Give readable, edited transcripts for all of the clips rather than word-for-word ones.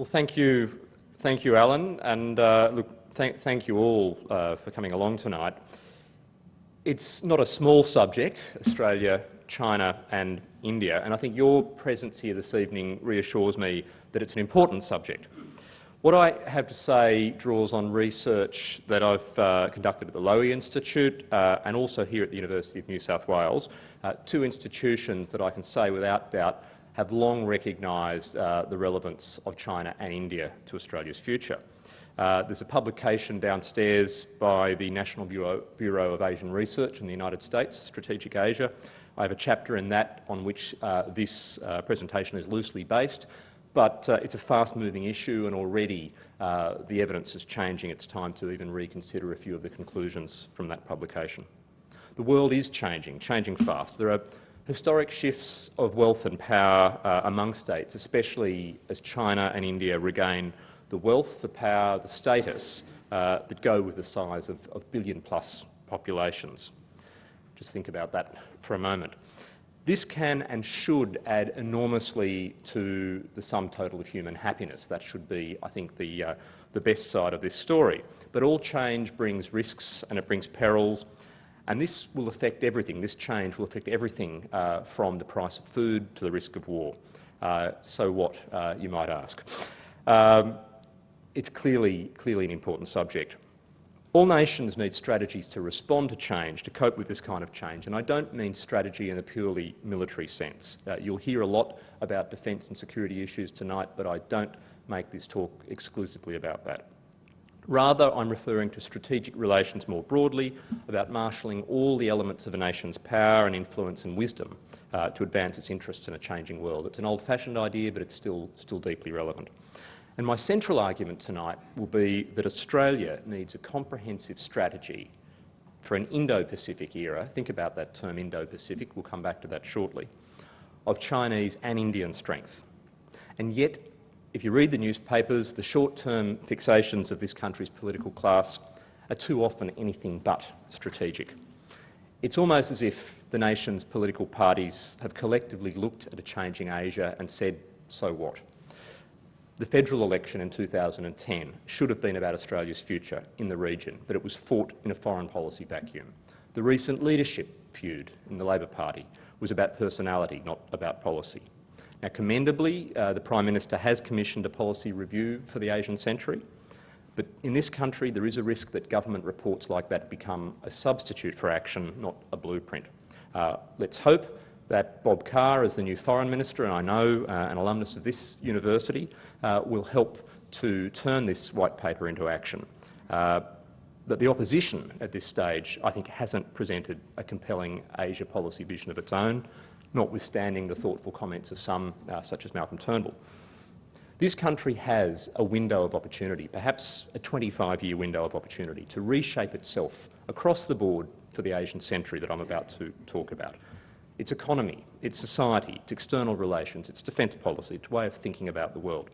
Well, thank you, Alan, and thank you all for coming along tonight. It's not a small subject, Australia, China and India, and I think your presence here this evening reassures me that it's an important subject. What I have to say draws on research that I've conducted at the Lowy Institute and also here at the University of New South Wales, two institutions that I can say without doubt have long recognised the relevance of China and India to Australia's future. There's a publication downstairs by the National Bureau of Asian Research in the United States, Strategic Asia. I have a chapter in that on which this presentation is loosely based, but it's a fast-moving issue and already the evidence is changing. It's time to even reconsider a few of the conclusions from that publication. The world is changing fast. There are historic shifts of wealth and power among states, especially as China and India regain the wealth, the power, the status that go with the size of billion-plus populations. Just think about that for a moment. This can and should add enormously to the sum total of human happiness. That should be, I think, the best side of this story. But all change brings risks and it brings perils. And this will affect everything. This change will affect everything from the price of food to the risk of war. So what, you might ask? It's clearly an important subject. All nations need strategies to respond to change, to cope with this kind of change, and I don't mean strategy in a purely military sense. You'll hear a lot about defence and security issues tonight, but I don't make this talk exclusively about that. Rather, I'm referring to strategic relations more broadly, about marshalling all the elements of a nation's power and influence and wisdom to advance its interests in a changing world. It's an old-fashioned idea, but it's still deeply relevant. And my central argument tonight will be that Australia needs a comprehensive strategy for an Indo-Pacific era. Think about that term, Indo-Pacific, we'll come back to that shortly, of Chinese and Indian strength. And yet, if you read the newspapers, the short-term fixations of this country's political class are too often anything but strategic. It's almost as if the nation's political parties have collectively looked at a changing Asia and said, so what? The federal election in 2010 should have been about Australia's future in the region, but it was fought in a foreign policy vacuum. The recent leadership feud in the Labor Party was about personality, not about policy. Now, commendably, the Prime Minister has commissioned a policy review for the Asian century, but in this country there is a risk that government reports like that become a substitute for action, not a blueprint. Let's hope that Bob Carr, as the new Foreign Minister, and I know an alumnus of this university, will help to turn this white paper into action. But the opposition at this stage, I think, hasn't presented a compelling Asia policy vision of its own, notwithstanding the thoughtful comments of some, such as Malcolm Turnbull. This country has a window of opportunity, perhaps a 25-year window of opportunity, to reshape itself across the board for the Asian century that I'm about to talk about. Its economy, its society, its external relations, its defence policy, its way of thinking about the world.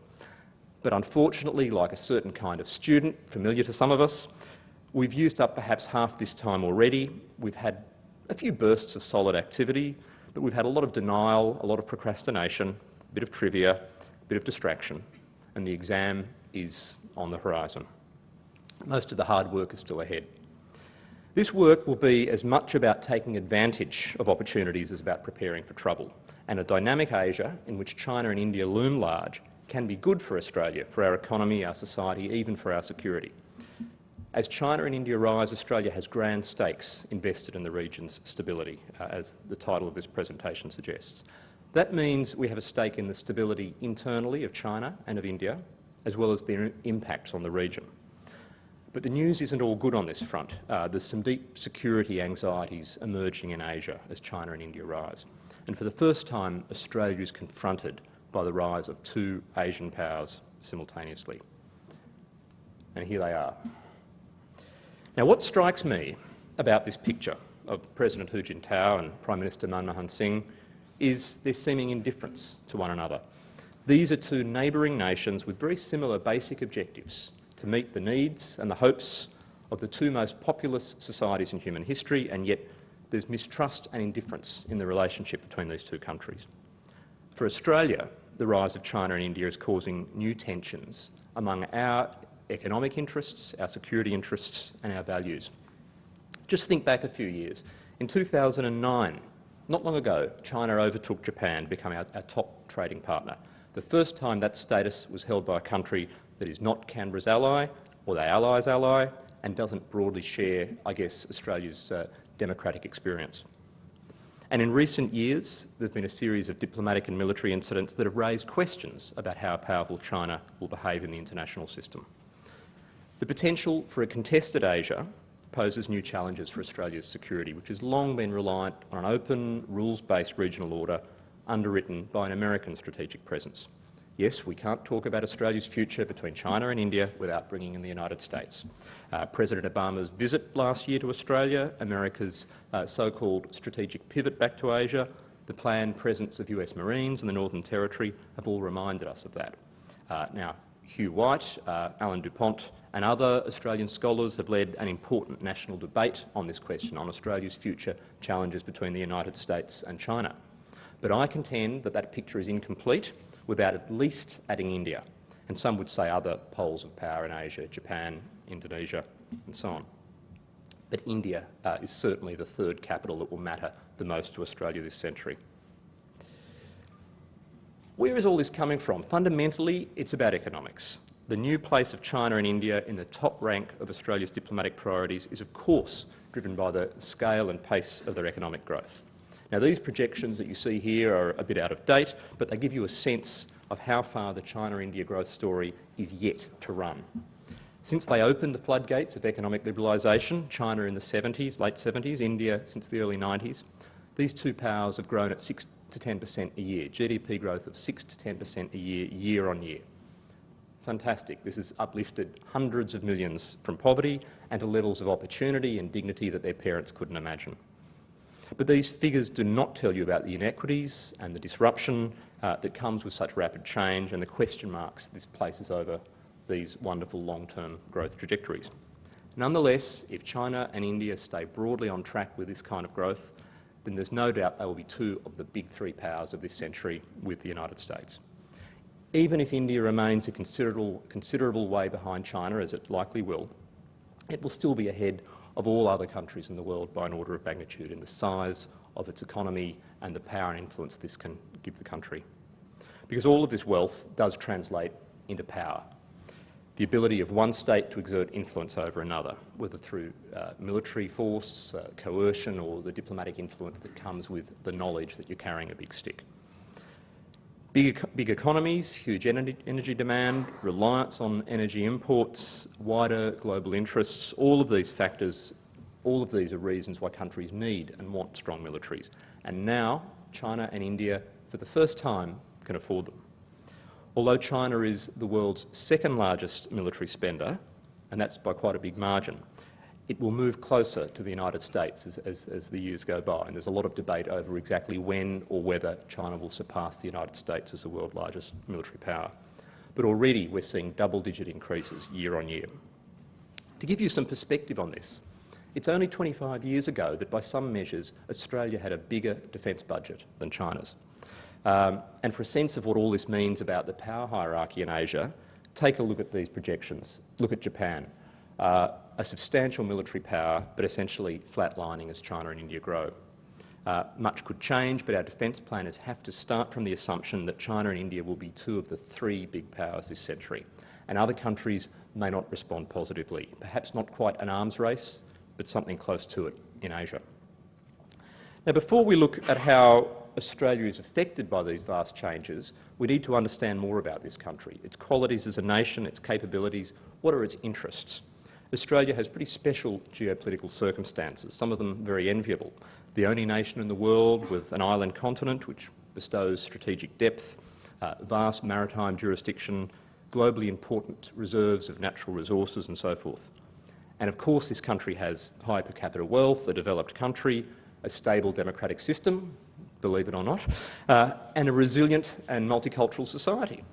But unfortunately, like a certain kind of student, familiar to some of us, we've used up perhaps half this time already. We've had a few bursts of solid activity, but we've had a lot of denial, a lot of procrastination, a bit of trivia, a bit of distraction, and the exam is on the horizon. Most of the hard work is still ahead. This work will be as much about taking advantage of opportunities as about preparing for trouble, and a dynamic Asia in which China and India loom large can be good for Australia, for our economy, our society, even for our security. As China and India rise, Australia has grand stakes invested in the region's stability, as the title of this presentation suggests. That means we have a stake in the stability internally of China and of India, as well as their impacts on the region. But the news isn't all good on this front. There's some deep security anxieties emerging in Asia as China and India rise. And for the first time, Australia is confronted by the rise of two Asian powers simultaneously. And here they are. Now, what strikes me about this picture of President Hu Jintao and Prime Minister Manmohan Singh is their seeming indifference to one another. These are two neighbouring nations with very similar basic objectives: to meet the needs and the hopes of the two most populous societies in human history, and yet there's mistrust and indifference in the relationship between these two countries. For Australia, the rise of China and India is causing new tensions among our economic interests, our security interests and our values. Just think back a few years. In 2009, not long ago, China overtook Japan to become our top trading partner. The first time that status was held by a country that is not Canberra's ally or the allies' ally and doesn't broadly share, I guess, Australia's democratic experience. And in recent years, there have been a series of diplomatic and military incidents that have raised questions about how powerful China will behave in the international system. The potential for a contested Asia poses new challenges for Australia's security, which has long been reliant on an open, rules-based regional order underwritten by an American strategic presence. Yes, we can't talk about Australia's future between China and India without bringing in the United States. President Obama's visit last year to Australia, America's so-called strategic pivot back to Asia, the planned presence of US Marines in the Northern Territory have all reminded us of that. Now, Hugh White, Alan DuPont and other Australian scholars have led an important national debate on this question, on Australia's future challenges between the United States and China. But I contend that that picture is incomplete without at least adding India, and some would say other poles of power in Asia, Japan, Indonesia and so on. But India is certainly the third capital that will matter the most to Australia this century. Where is all this coming from? Fundamentally, it's about economics. The new place of China and India in the top rank of Australia's diplomatic priorities is, of course, driven by the scale and pace of their economic growth. Now, these projections that you see here are a bit out of date, but they give you a sense of how far the China-India growth story is yet to run. Since they opened the floodgates of economic liberalisation, China in the 70s, late 70s, India since the early 90s, these two powers have grown at 6 to 10% a year, GDP growth of 6 to 10% a year, year on year. Fantastic. This has uplifted hundreds of millions from poverty and to levels of opportunity and dignity that their parents couldn't imagine. But these figures do not tell you about the inequities and the disruption that comes with such rapid change and the question marks this places over these wonderful long-term growth trajectories. Nonetheless, if China and India stay broadly on track with this kind of growth, then there's no doubt they will be two of the big three powers of this century with the United States. Even if India remains a considerable way behind China, as it likely will, it will still be ahead of all other countries in the world by an order of magnitude in the size of its economy and the power and influence this can give the country. Because all of this wealth does translate into power. The ability of one state to exert influence over another, whether through military force, coercion, or the diplomatic influence that comes with the knowledge that you're carrying a big stick. Big economies, huge energy demand, reliance on energy imports, wider global interests, all of these factors, all of these are reasons why countries need and want strong militaries. And now China and India, for the first time, can afford them. Although China is the world's second largest military spender, and that's by quite a big margin, it will move closer to the United States as the years go by, and there's a lot of debate over exactly when or whether China will surpass the United States as the world's largest military power. But already we're seeing double-digit increases year on year. To give you some perspective on this, it's only 25 years ago that by some measures Australia had a bigger defence budget than China's. And for a sense of what all this means about the power hierarchy in Asia, take a look at these projections. Look at Japan. A substantial military power, but essentially flatlining as China and India grow. Much could change, but our defence planners have to start from the assumption that China and India will be two of the three big powers this century, and other countries may not respond positively. Perhaps not quite an arms race, but something close to it in Asia. Now, before we look at how Australia is affected by these vast changes, we need to understand more about this country, its qualities as a nation, its capabilities, what are its interests. Australia has pretty special geopolitical circumstances, some of them very enviable. The only nation in the world with an island continent which bestows strategic depth, vast maritime jurisdiction, globally important reserves of natural resources and so forth. And of course this country has high per capita wealth, a developed country, a stable democratic system, believe it or not, and a resilient and multicultural society,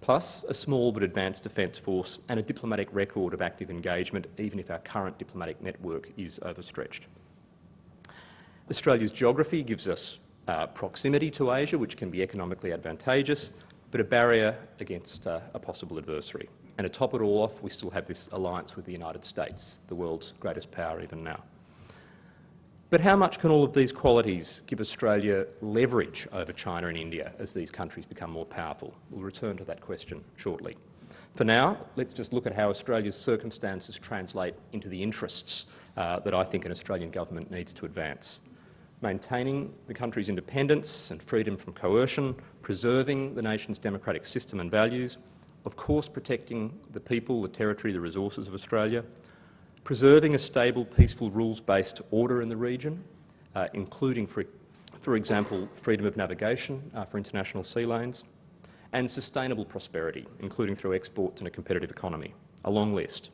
plus a small but advanced defence force and a diplomatic record of active engagement, even if our current diplomatic network is overstretched. Australia's geography gives us proximity to Asia, which can be economically advantageous, but a barrier against a possible adversary. And to top it all off, we still have this alliance with the United States, the world's greatest power even now. But how much can all of these qualities give Australia leverage over China and India as these countries become more powerful? We'll return to that question shortly. For now, let's just look at how Australia's circumstances translate into the interests that I think an Australian government needs to advance. Maintaining the country's independence and freedom from coercion, preserving the nation's democratic system and values, of course protecting the people, the territory, the resources of Australia, preserving a stable, peaceful, rules-based order in the region, including, for example, freedom of navigation for international sea lanes, and sustainable prosperity, including through exports and a competitive economy, a long list.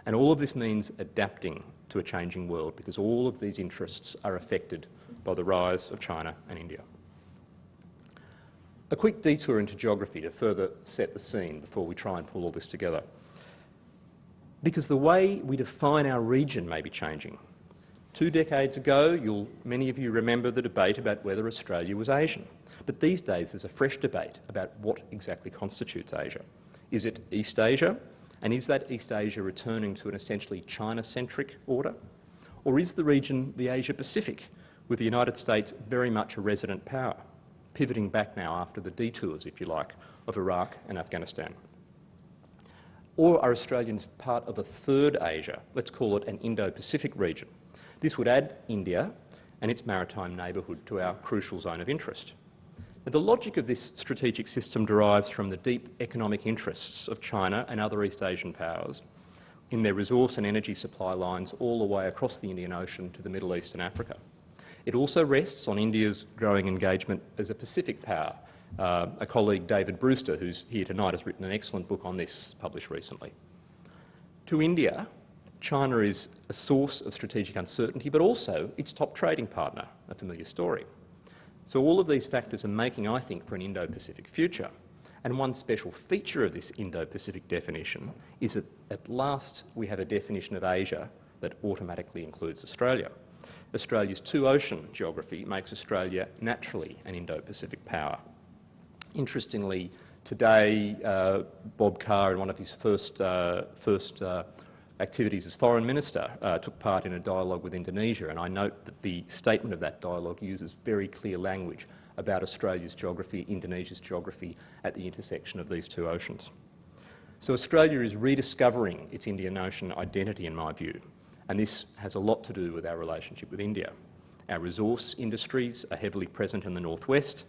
And all of this means adapting to a changing world, because all of these interests are affected by the rise of China and India. A quick detour into geography to further set the scene before we try and pull all this together. Because the way we define our region may be changing. 2 decades ago, many of you remember the debate about whether Australia was Asian. But these days there's a fresh debate about what exactly constitutes Asia. Is it East Asia? And is that East Asia returning to an essentially China-centric order? Or is the region the Asia-Pacific, with the United States very much a resident power, pivoting back now after the detours, if you like, of Iraq and Afghanistan? Or are Australians part of a third Asia? Let's call it an Indo-Pacific region. This would add India and its maritime neighbourhood to our crucial zone of interest. Now, the logic of this strategic system derives from the deep economic interests of China and other East Asian powers in their resource and energy supply lines all the way across the Indian Ocean to the Middle East and Africa. It also rests on India's growing engagement as a Pacific power. A colleague, David Brewster, who's here tonight, has written an excellent book on this, published recently. To India, China is a source of strategic uncertainty, but also its top trading partner, a familiar story. So all of these factors are making, I think, for an Indo-Pacific future. And one special feature of this Indo-Pacific definition is that at last we have a definition of Asia that automatically includes Australia. Australia's two-ocean geography makes Australia naturally an Indo-Pacific power. Interestingly, today, Bob Carr, in one of his first activities as Foreign Minister, took part in a dialogue with Indonesia, and I note that the statement of that dialogue uses very clear language about Australia's geography, Indonesia's geography at the intersection of these two oceans. So Australia is rediscovering its Indian Ocean identity, in my view, and this has a lot to do with our relationship with India. Our resource industries are heavily present in the northwest.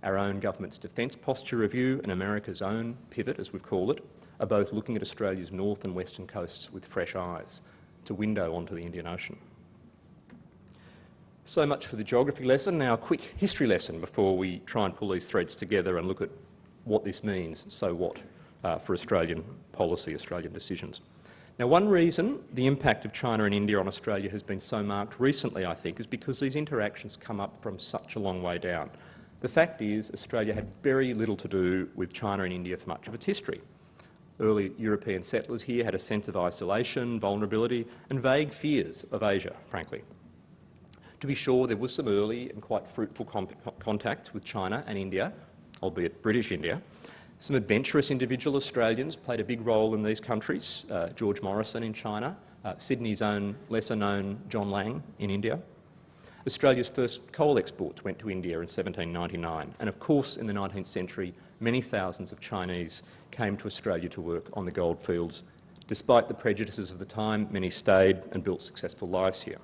Our own government's defence posture review and America's own pivot, as we've called it, are both looking at Australia's north and western coasts with fresh eyes to window onto the Indian Ocean. So much for the geography lesson. Now a quick history lesson before we try and pull these threads together and look at what this means, so what, for Australian policy, Australian decisions. Now, one reason the impact of China and India on Australia has been so marked recently, I think, is because these interactions come up from such a long way down. The fact is, Australia had very little to do with China and India for much of its history. Early European settlers here had a sense of isolation, vulnerability and vague fears of Asia, frankly. To be sure, there was some early and quite fruitful contact with China and India, albeit British India. Some adventurous individual Australians played a big role in these countries, George Morrison in China, Sydney's own lesser-known John Lang in India. Australia's first coal exports went to India in 1799, and of course in the 19th century many thousands of Chinese came to Australia to work on the goldfields. Despite the prejudices of the time, many stayed and built successful lives here.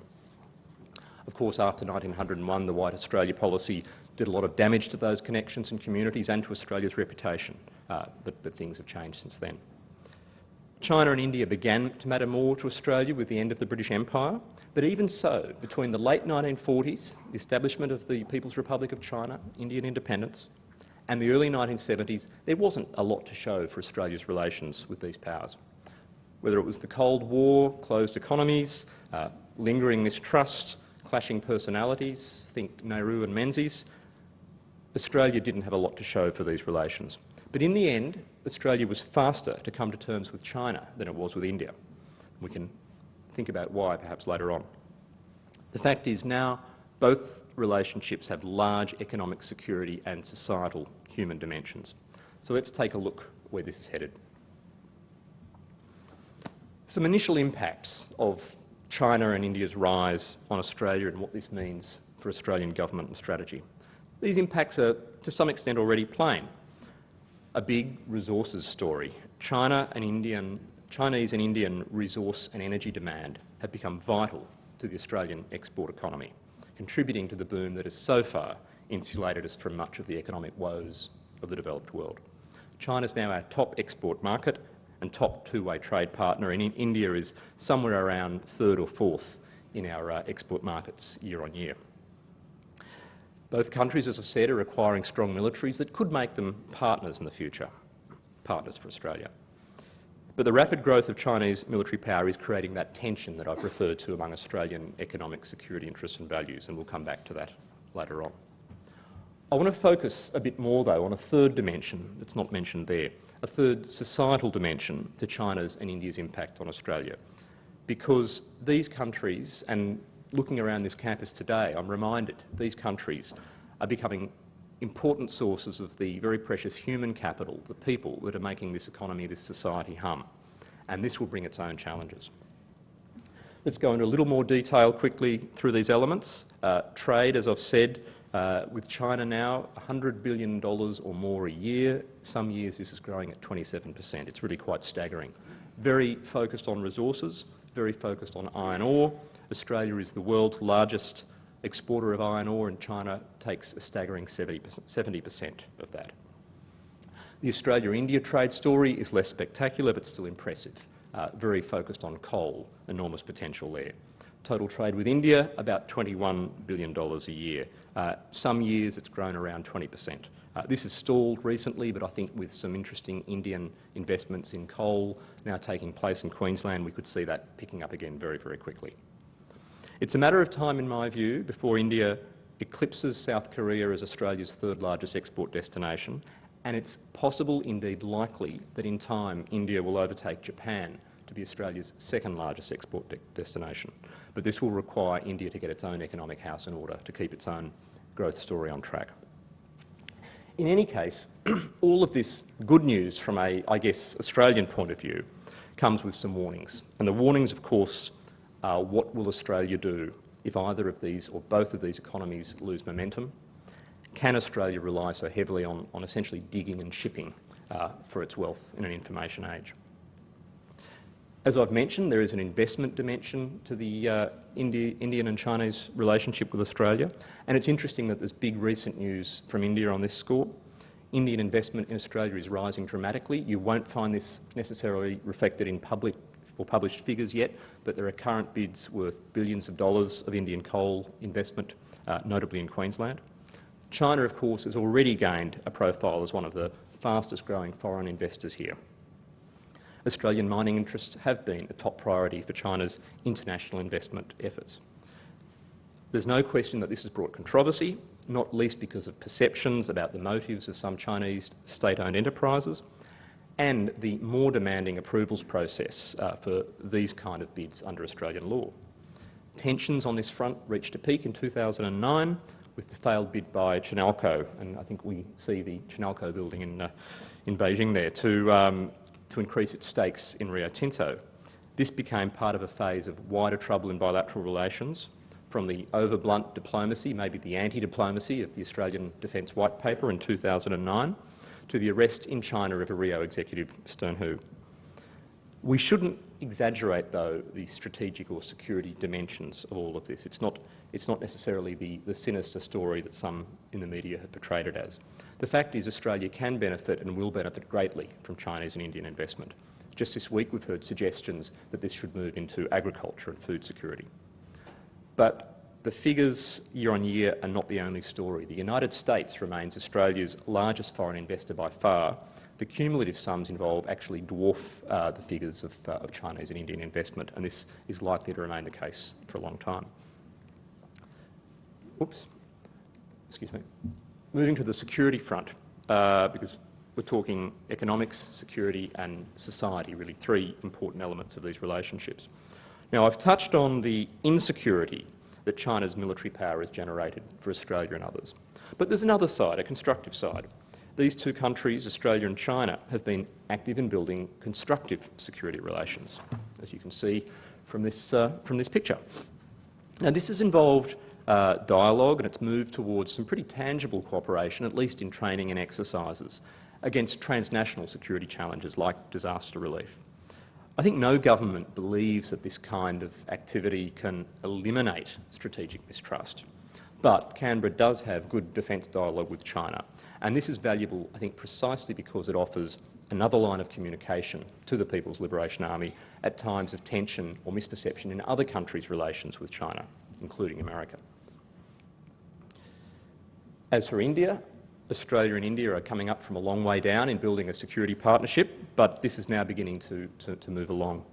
Of course, after 1901, the White Australia policy did a lot of damage to those connections and communities and to Australia's reputation, but things have changed since then. China and India began to matter more to Australia with the end of the British Empire, but even so, between the late 1940s, the establishment of the People's Republic of China, Indian independence, and the early 1970s, there wasn't a lot to show for Australia's relations with these powers. Whether it was the Cold War, closed economies, lingering mistrust, clashing personalities, think Nehru and Menzies, Australia didn't have a lot to show for these relations. But in the end, Australia was faster to come to terms with China than it was with India. We can think about why perhaps later on. The fact is now both relationships have large economic security and societal human dimensions. So let's take a look where this is headed. Some initial impacts of China and India's rise on Australia and what this means for Australian government and strategy. These impacts are to some extent already plain. A big resources story. Chinese and Indian resource and energy demand have become vital to the Australian export economy, contributing to the boom that has so far insulated us from much of the economic woes of the developed world. China is now our top export market and top two-way trade partner, and India is somewhere around third or fourth in our export markets year on year. Both countries, as I said, are acquiring strong militaries that could make them partners in the future, partners for Australia. But the rapid growth of Chinese military power is creating that tension that I've referred to among Australian economic security interests and values, and we'll come back to that later on. I want to focus a bit more, though, on a third dimension that's not mentioned there, a third societal dimension to China's and India's impact on Australia. Because these countries, and looking around this campus today, I'm reminded these countries are becoming important sources of the very precious human capital, the people that are making this economy, this society hum. And this will bring its own challenges. Let's go into a little more detail quickly through these elements. Trade, as I've said, with China now, $100 billion or more a year. Some years this is growing at 27%. It's really quite staggering. Very focused on resources, very focused on iron ore. Australia is the world's largest exporter of iron ore, and China takes a staggering 70% of that. The Australia-India trade story is less spectacular but still impressive. Very focused on coal, enormous potential there. Total trade with India, about $21 billion a year. Some years it's grown around 20%. This has stalled recently, but I think with some interesting Indian investments in coal now taking place in Queensland, we could see that picking up again very, very quickly. It's a matter of time, in my view, before India eclipses South Korea as Australia's third largest export destination, and it's possible, indeed likely, that in time India will overtake Japan to be Australia's second largest export destination. But this will require India to get its own economic house in order to keep its own growth story on track. In any case, all of this good news from a, I guess, Australian point of view comes with some warnings. And the warnings, of course, are what will Australia do if either of these or both of these economies lose momentum? Can Australia rely so heavily on essentially digging and shipping for its wealth in an information age? As I've mentioned, there is an investment dimension to the Indian and Chinese relationship with Australia, and it's interesting that there's big recent news from India on this score. Indian investment in Australia is rising dramatically. You won't find this necessarily reflected in public or published figures yet, but there are current bids worth billions of dollars of Indian coal investment, notably in Queensland. China, of course, has already gained a profile as one of the fastest growing foreign investors here. Australian mining interests have been a top priority for China's international investment efforts. There's no question that this has brought controversy, not least because of perceptions about the motives of some Chinese state-owned enterprises and the more demanding approvals process for these kind of bids under Australian law. Tensions on this front reached a peak in 2009 with the failed bid by Chinalco, and I think we see the Chinalco building in Beijing there, to increase its stakes in Rio Tinto. This became part of a phase of wider trouble in bilateral relations, from the over-blunt diplomacy, maybe the anti-diplomacy of the Australian Defence White Paper in 2009, to the arrest in China of a Rio executive, Sternhu. We shouldn't exaggerate, though, the strategic or security dimensions of all of this. It's not necessarily the sinister story that some in the media have portrayed it as. The fact is Australia can benefit and will benefit greatly from Chinese and Indian investment. Just this week we've heard suggestions that this should move into agriculture and food security. But the figures year on year are not the only story. The United States remains Australia's largest foreign investor by far. The cumulative sums involved actually dwarf the figures of Chinese and Indian investment, and this is likely to remain the case for a long time. Excuse me. Moving to the security front, because we're talking economics, security and society, really three important elements of these relationships. Now, I've touched on the insecurity that China's military power has generated for Australia and others. But there's another side, a constructive side. these two countries, Australia and China, have been active in building constructive security relations, as you can see from this picture. Now, this has involved dialogue, and it's moved towards some pretty tangible cooperation, at least in training and exercises, against transnational security challenges like disaster relief. I think no government believes that this kind of activity can eliminate strategic mistrust, but Canberra does have good defence dialogue with China, and this is valuable, I think, precisely because it offers another line of communication to the People's Liberation Army at times of tension or misperception in other countries' relations with China, including America. As for India, Australia and India are coming up from a long way down in building a security partnership, but this is now beginning to move along.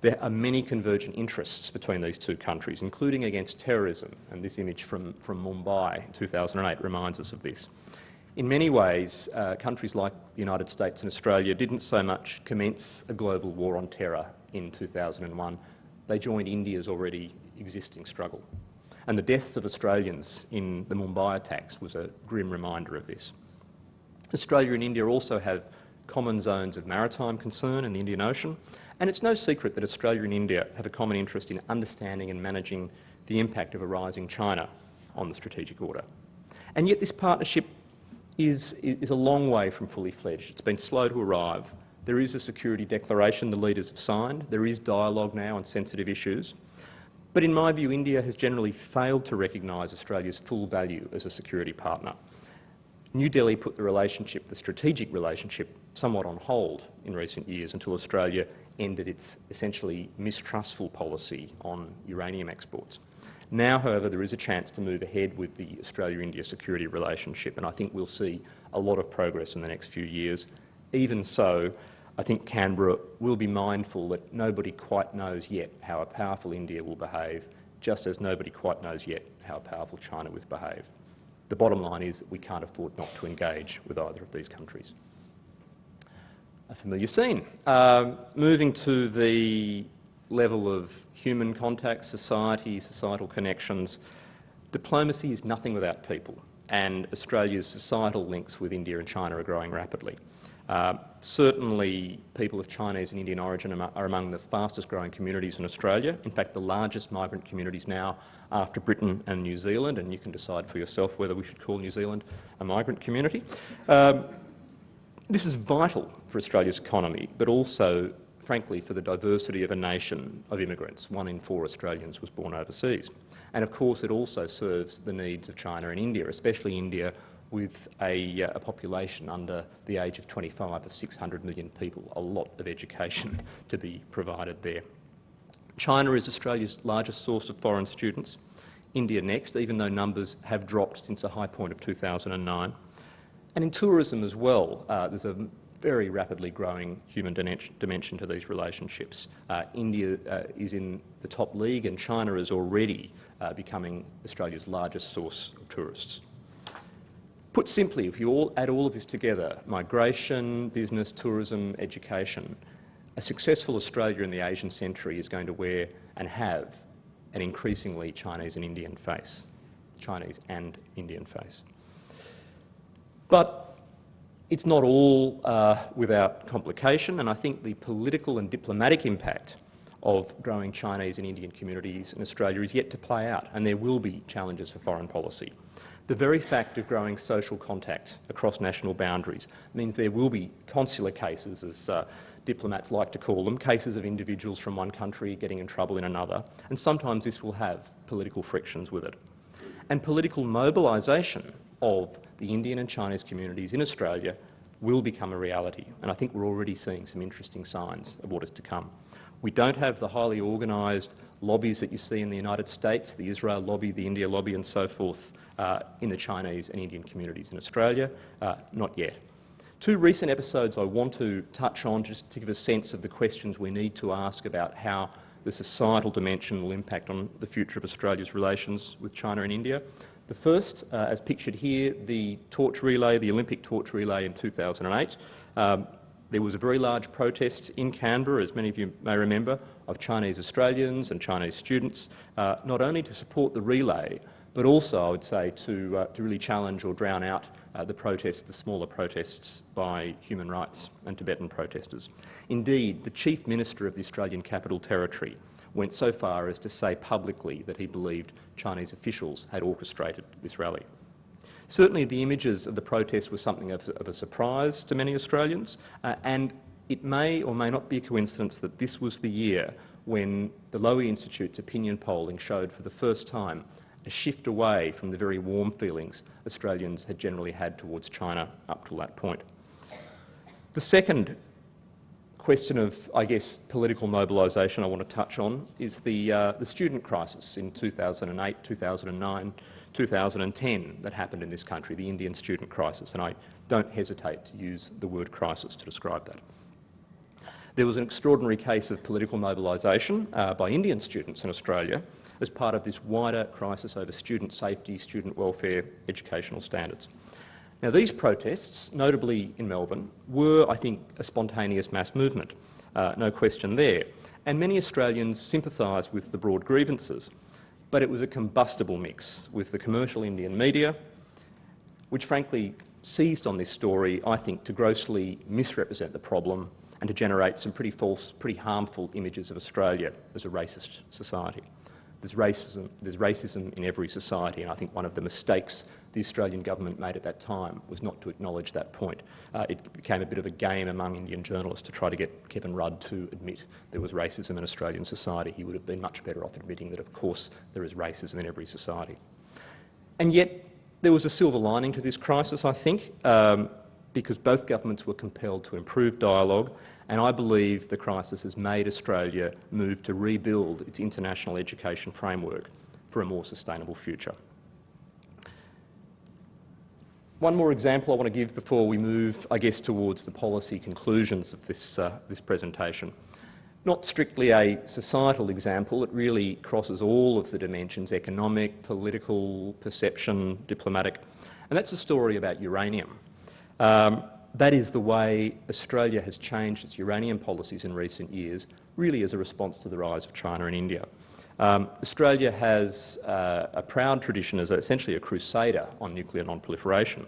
There are many convergent interests between these two countries, including against terrorism, and this image from Mumbai in 2008 reminds us of this. In many ways, countries like the United States and Australia didn't so much commence a global war on terror in 2001, they joined India's already existing struggle. And the deaths of Australians in the Mumbai attacks was a grim reminder of this. Australia and India also have common zones of maritime concern in the Indian Ocean, and it's no secret that Australia and India have a common interest in understanding and managing the impact of a rising China on the strategic order. And yet this partnership is a long way from fully fledged. It's been slow to arrive. There is a security declaration the leaders have signed. There is dialogue now on sensitive issues. But in my view, India has generally failed to recognise Australia's full value as a security partner. New Delhi put the relationship, the strategic relationship, somewhat on hold in recent years until Australia ended its essentially mistrustful policy on uranium exports. Now, however, there is a chance to move ahead with the Australia-India security relationship, and I think we'll see a lot of progress in the next few years. Even so, I think Canberra will be mindful that nobody quite knows yet how a powerful India will behave, just as nobody quite knows yet how powerful China will behave. The bottom line is that we can't afford not to engage with either of these countries. A familiar scene. Moving to the level of human contact, societal connections, diplomacy is nothing without people, and Australia's societal links with India and China are growing rapidly. Certainly, people of Chinese and Indian origin are among the fastest growing communities in Australia. In fact, the largest migrant communities now after Britain and New Zealand, and you can decide for yourself whether we should call New Zealand a migrant community. This is vital for Australia's economy, but also, frankly, for the diversity of a nation of immigrants. 1 in 4 Australians was born overseas. And of course, it also serves the needs of China and India, especially India, with a population under the age of 25 of 600 million people, a lot of education to be provided there. China is Australia's largest source of foreign students, India next, even though numbers have dropped since a high point of 2009. And in tourism as well, there's a very rapidly growing human dimension to these relationships. India is in the top league, and China is already becoming Australia's largest source of tourists. Put simply, if you add all of this together, migration, business, tourism, education, a successful Australia in the Asian century is going to wear and have an increasingly Chinese and Indian face. But it's not all without complication, and I think the political and diplomatic impact of growing Chinese and Indian communities in Australia is yet to play out, and there will be challenges for foreign policy. The very fact of growing social contact across national boundaries means there will be consular cases, as diplomats like to call them, cases of individuals from one country getting in trouble in another, and sometimes this will have political frictions with it. And political mobilisation of the Indian and Chinese communities in Australia will become a reality, and I think we're already seeing some interesting signs of what is to come. We don't have the highly organised lobbies that you see in the United States, the Israel lobby, the India lobby and so forth, in the Chinese and Indian communities in Australia, not yet. 2 recent episodes I want to touch on just to give a sense of the questions we need to ask about how the societal dimension will impact on the future of Australia's relations with China and India. The first, as pictured here, the torch relay, the Olympic torch relay in 2008. There was a very large protest in Canberra, as many of you may remember, of Chinese Australians and Chinese students, not only to support the relay, but also, I would say, to really challenge or drown out the smaller protests by human rights and Tibetan protesters. Indeed, the Chief Minister of the Australian Capital Territory went so far as to say publicly that he believed Chinese officials had orchestrated this rally. Certainly the images of the protests were something of a surprise to many Australians, and it may or may not be a coincidence that this was the year when the Lowy Institute's opinion polling showed for the first time a shift away from the very warm feelings Australians had generally had towards China up to that point. The second question of, I guess, political mobilisation I want to touch on is the student crisis in 2008, 2009, 2010 that happened in this country, the Indian student crisis, and I don't hesitate to use the word crisis to describe that. There was an extraordinary case of political mobilisation by Indian students in Australia as part of this wider crisis over student safety, student welfare, educational standards. Now, these protests, notably in Melbourne, were, I think, a spontaneous mass movement, no question there, and many Australians sympathised with the broad grievances, but it was a combustible mix with the commercial Indian media, which frankly seized on this story, I think, to grossly misrepresent the problem and to generate some pretty false, pretty harmful images of Australia as a racist society. There's racism in every society, and I think one of the mistakes the Australian government made at that time was not to acknowledge that point. It became a bit of a game among Indian journalists to try to get Kevin Rudd to admit there was racism in Australian society. He would have been much better off admitting that, of course, there is racism in every society. And yet, there was a silver lining to this crisis, I think, because both governments were compelled to improve dialogue, and I believe the crisis has made Australia move to rebuild its international education framework for a more sustainable future. One more example I want to give before we move, I guess, towards the policy conclusions of this presentation. Not strictly a societal example, it really crosses all of the dimensions: economic, political, perception, diplomatic, and that's a story about uranium. That is the way Australia has changed its uranium policies in recent years, really as a response to the rise of China and India. Australia has a proud tradition as essentially a crusader on nuclear non-proliferation,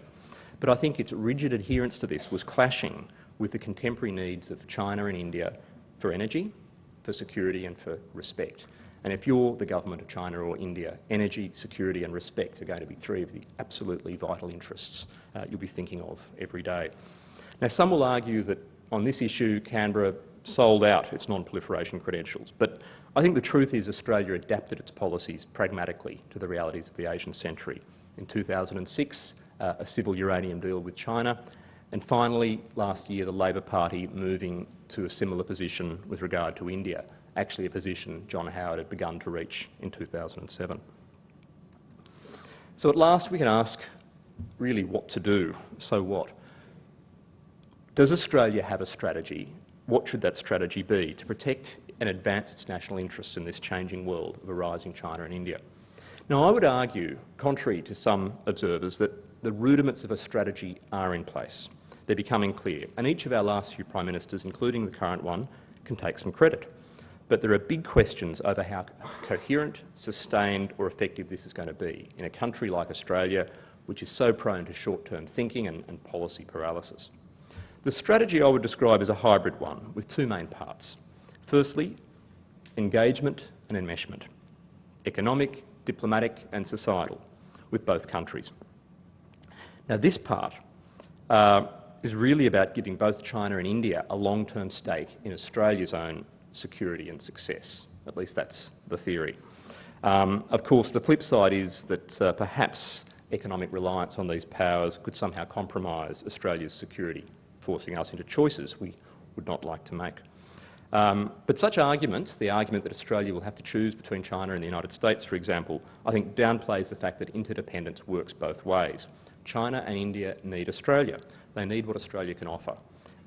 but I think its rigid adherence to this was clashing with the contemporary needs of China and India for energy, for security and for respect. And if you're the government of China or India, energy, security and respect are going to be three of the absolutely vital interests you'll be thinking of every day. Now, some will argue that on this issue Canberra sold out its non-proliferation credentials, but I think the truth is Australia adapted its policies pragmatically to the realities of the Asian century. In 2006, a civil uranium deal with China, and finally, last year, the Labor Party moving to a similar position with regard to India, actually a position John Howard had begun to reach in 2007. So at last we can ask really what to do. So what? Does Australia have a strategy? What should that strategy be to protect and advance its national interests in this changing world of a rising China and India? Now, I would argue, contrary to some observers, that the rudiments of a strategy are in place. They're becoming clear, and each of our last few Prime Ministers, including the current one, can take some credit. But there are big questions over how coherent, sustained or effective this is going to be in a country like Australia, which is so prone to short-term thinking and policy paralysis. The strategy I would describe as a hybrid one with two main parts. Firstly, engagement and enmeshment, economic, diplomatic and societal, with both countries. Now, this part is really about giving both China and India a long-term stake in Australia's own security and success. At least that's the theory. Of course, the flip side is that perhaps economic reliance on these powers could somehow compromise Australia's security, forcing us into choices we would not like to make. But such arguments, the argument that Australia will have to choose between China and the United States, for example, I think downplays the fact that interdependence works both ways. China and India need Australia. They need what Australia can offer.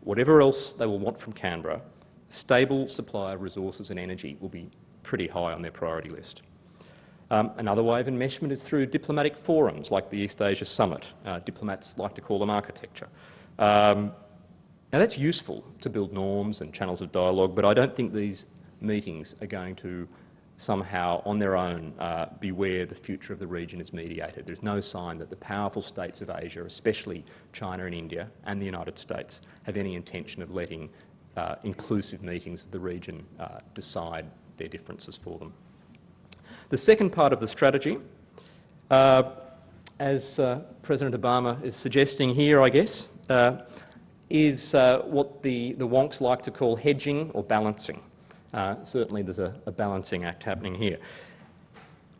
Whatever else they will want from Canberra, stable supply of resources and energy will be pretty high on their priority list. Another way of enmeshment is through diplomatic forums like the East Asia Summit. Diplomats like to call them architecture. Now, that's useful to build norms and channels of dialogue, but I don't think these meetings are going to somehow on their own be where the future of the region is mediated. There's no sign that the powerful states of Asia, especially China and India and the United States, have any intention of letting inclusive meetings of the region decide their differences for them. The second part of the strategy, as President Obama is suggesting here, I guess, is what the wonks like to call hedging or balancing. Certainly there's a balancing act happening here.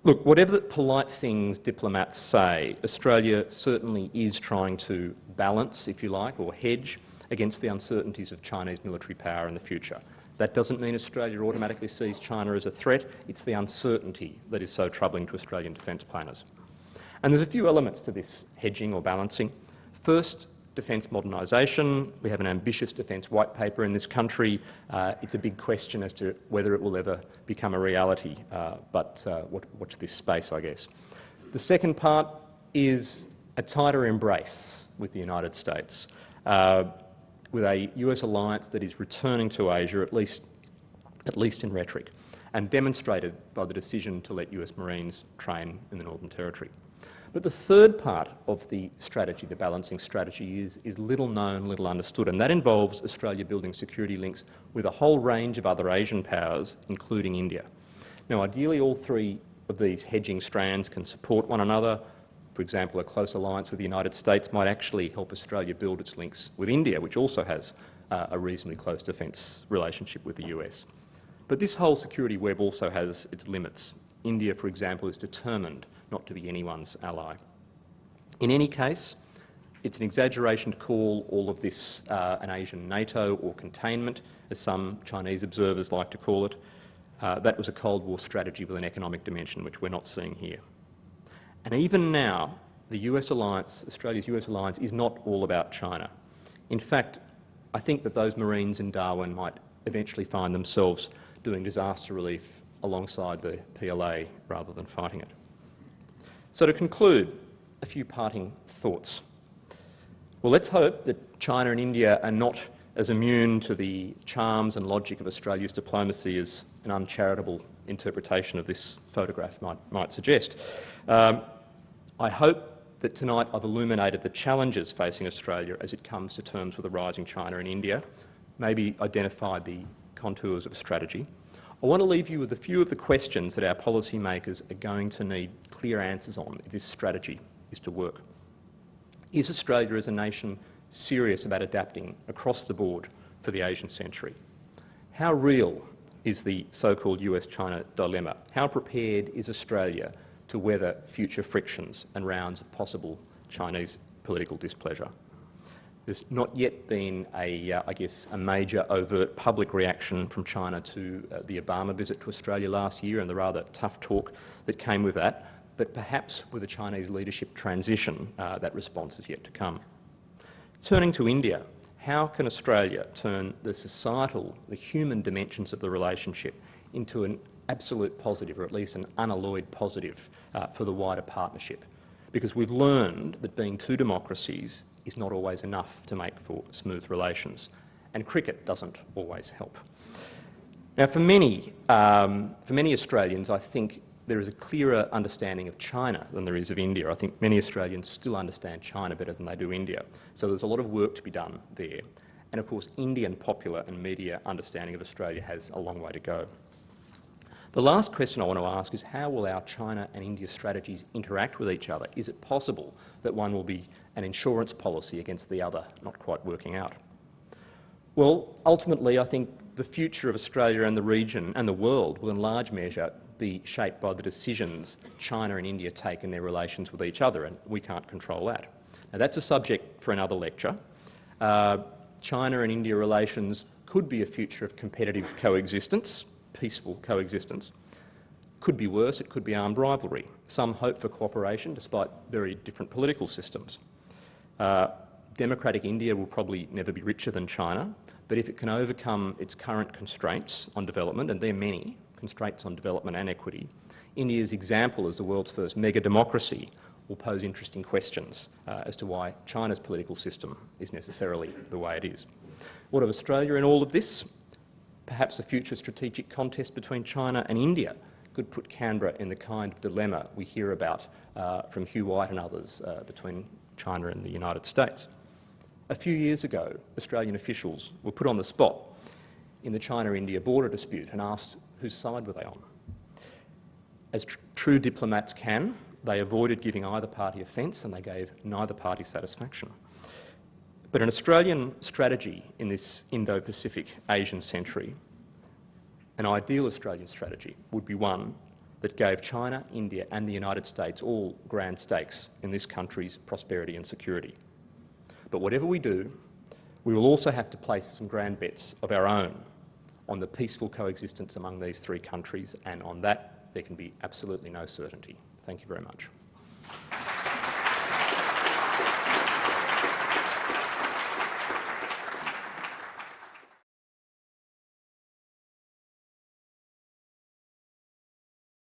Look, whatever the polite things diplomats say, Australia certainly is trying to balance, if you like, or hedge against the uncertainties of Chinese military power in the future. That doesn't mean Australia automatically sees China as a threat. It's the uncertainty that is so troubling to Australian defence planners. And there's a few elements to this hedging or balancing. First, defence modernisation. We have an ambitious defence white paper in this country. It's a big question as to whether it will ever become a reality, but watch this space, I guess. The second part is a tighter embrace with the United States, with a US alliance that is returning to Asia, at least in rhetoric, and demonstrated by the decision to let US Marines train in the Northern Territory. But the third part of the strategy, the balancing strategy, is little known, little understood, and that involves Australia building security links with a whole range of other Asian powers, including India. Now, ideally, all three of these hedging strands can support one another. For example, a close alliance with the United States might actually help Australia build its links with India, which also has a reasonably close defence relationship with the US. But this whole security web also has its limits. India, for example, is determined not to be anyone's ally. In any case, it's an exaggeration to call all of this an Asian NATO or containment, as some Chinese observers like to call it. That was a Cold War strategy with an economic dimension, which we're not seeing here. And even now, the US alliance, Australia's US alliance, is not all about China. In fact, I think that those Marines in Darwin might eventually find themselves doing disaster relief alongside the PLA rather than fighting it. So to conclude, a few parting thoughts. Well, let's hope that China and India are not as immune to the charms and logic of Australia's diplomacy as an uncharitable interpretation of this photograph might suggest. I hope that tonight I've illuminated the challenges facing Australia as it comes to terms with a rising China and India, maybe identified the contours of a strategy. I want to leave you with a few of the questions that our policymakers are going to need clear answers on if this strategy is to work. Is Australia as a nation serious about adapting across the board for the Asian century? How real is the so-called US-China dilemma? How prepared is Australia to weather future frictions and rounds of possible Chinese political displeasure? There's not yet been a major overt public reaction from China to the Obama visit to Australia last year and the rather tough talk that came with that, but perhaps with a Chinese leadership transition, that response is yet to come. Turning to India, how can Australia turn the societal, the human dimensions of the relationship into an absolute positive, or at least an unalloyed positive, for the wider partnership? Because we've learned that being two democracies is not always enough to make for smooth relations, and cricket doesn't always help. Now, for many Australians, I think there is a clearer understanding of China than there is of India. I think many Australians still understand China better than they do India, so there's a lot of work to be done there. And of course, Indian popular and media understanding of Australia has a long way to go. The last question I want to ask is, how will our China and India strategies interact with each other? Is it possible that one will be an insurance policy against the other not quite working out? Well, ultimately, I think the future of Australia and the region and the world will in large measure be shaped by the decisions China and India take in their relations with each other, and we can't control that. Now, that's a subject for another lecture. China and India relations could be a future of competitive coexistence, peaceful coexistence. Could be worse, it could be armed rivalry. Some hope for cooperation despite very different political systems. Democratic India will probably never be richer than China, but if it can overcome its current constraints on development, and there are many constraints on development and equity, India's example as the world's first mega-democracy will pose interesting questions as to why China's political system is necessarily the way it is. What of Australia in all of this? Perhaps a future strategic contest between China and India could put Canberra in the kind of dilemma we hear about from Hugh White and others between China and the United States. A few years ago, Australian officials were put on the spot in the China-India border dispute and asked whose side were they on. As true diplomats can, they avoided giving either party offence and they gave neither party satisfaction. But an Australian strategy in this Indo-Pacific Asian century, an ideal Australian strategy, would be one that gave China, India and the United States all grand stakes in this country's prosperity and security. But whatever we do, we will also have to place some grand bets of our own on the peaceful coexistence among these three countries, and on that there can be absolutely no certainty. Thank you very much.